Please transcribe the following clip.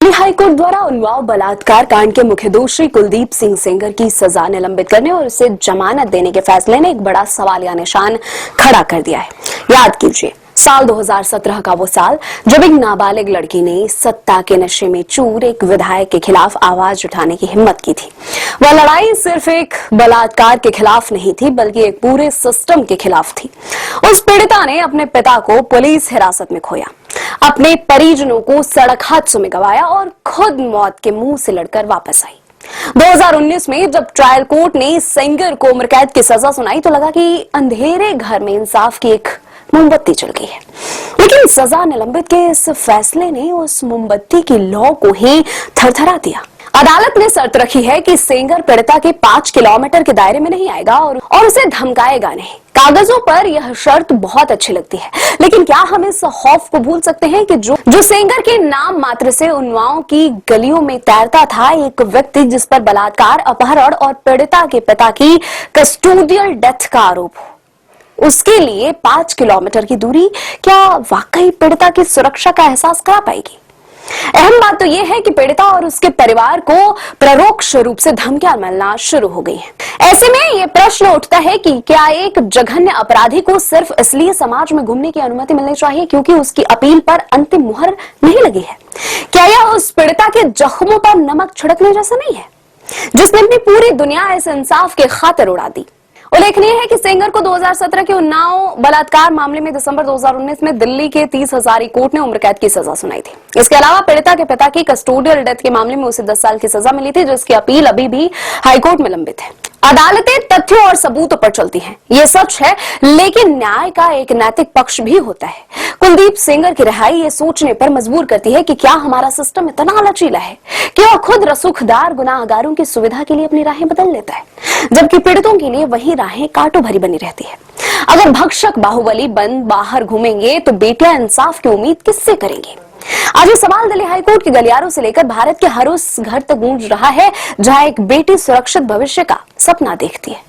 Delhi high court द्वारा उन्नाव बलात्कार कांड के मुख्य दोषी कुलदीप सिंह सेंगर की सजा निलंबित करने और उसे जमानत देने के फैसले ने एक बड़ा सवालिया निशान खड़ा कर दिया है। याद कीजिए, साल 2017 का वो साल जब एक नाबालिग लड़की ने सत्ता के नशे में चूर एक विधायक के खिलाफ आवाज उठाने की हिम्मत की थी। वह लड़ाई सिर्फ एक बलात्कार के खिलाफ नहीं थी, बल्कि एक पूरे सिस्टम के खिलाफ थी। उस पीड़िता ने अपने पिता को पुलिस हिरासत में खोया, अपने परिजनों को सड़क हादसों में गंवाया और खुद मौत के मुंह से लड़कर वापस आई। 2019 में जब ट्रायल कोर्ट ने सेंगर को उम्र कैद की सजा सुनाई तो लगा कि अंधेरे घर में इंसाफ की एक मोमबत्ती जल गई है। लेकिन सजा निलंबित के इस फैसले ने उस मोमबत्ती की लौ को ही थरथरा दिया। अदालत ने शर्त रखी है कि सेंगर पीड़िता के 5 किलोमीटर के दायरे में नहीं आएगा और उसे धमकाएगा नहीं। कागजों पर यह शर्त बहुत अच्छी लगती है, लेकिन क्या हम इस खौफ को भूल सकते हैं कि जो सेंगर के नाम मात्र से उन्नाव की गलियों में तैरता था, एक व्यक्ति जिस पर बलात्कार, अपहरण और पीड़िता के पिता की कस्टोडियल डेथ का आरोप हो, उसके लिए 5 किलोमीटर की दूरी क्या वाकई पीड़िता की सुरक्षा का एहसास करा पाएगी? अहम बात तो यह है कि पीड़िता और उसके परिवार को परोक्ष रूप से धमकियां मिलना शुरू हो गई हैं। ऐसे में यह प्रश्न उठता है कि क्या एक जघन्य अपराधी को सिर्फ इसलिए समाज में घूमने की अनुमति मिलनी चाहिए क्योंकि उसकी अपील पर अंतिम मुहर नहीं लगी है? क्या यह उस पीड़िता के जख्मों पर नमक छिड़कने जैसा नहीं है, जिसने अपनी पूरी दुनिया इस इंसाफ के खातिर उड़ा दी? उल्लेखनीय है कि सेंगर को 2017 के उन्नाव बलात्कार मामले में दिसंबर 2019 में दिल्ली के 30 हजारी कोर्ट ने उम्र कैद की सजा सुनाई थी। इसके अलावा पीड़िता के पिता की कस्टोडियल डेथ के मामले में उसे 10 साल की सजा मिली थी, जिसकी अपील अभी भी हाईकोर्ट में लंबित है। अदालतें तथ्यों और सबूतों पर चलती हैं, ये सच है, लेकिन न्याय का एक नैतिक पक्ष भी होता है। कुलदीप सेंगर की रिहाई ये सोचने पर मजबूर करती है कि क्या हमारा सिस्टम इतना लचीला है कि वह खुद रसूखदार गुनाहगारों की सुविधा के लिए अपनी राहें बदल लेता है, जबकि पीड़ितों के लिए वही राहें कांटों भरी बनी रहती है। अगर भक्षक बाहुबली बंद बाहर घूमेंगे तो बेटियां इंसाफ की उम्मीद किससे करेंगी? आज ये सवाल दिल्ली हाईकोर्ट के गलियारों से लेकर भारत के हर उस घर तक गूंज रहा है जहां एक बेटी सुरक्षित भविष्य का सपना देखती है।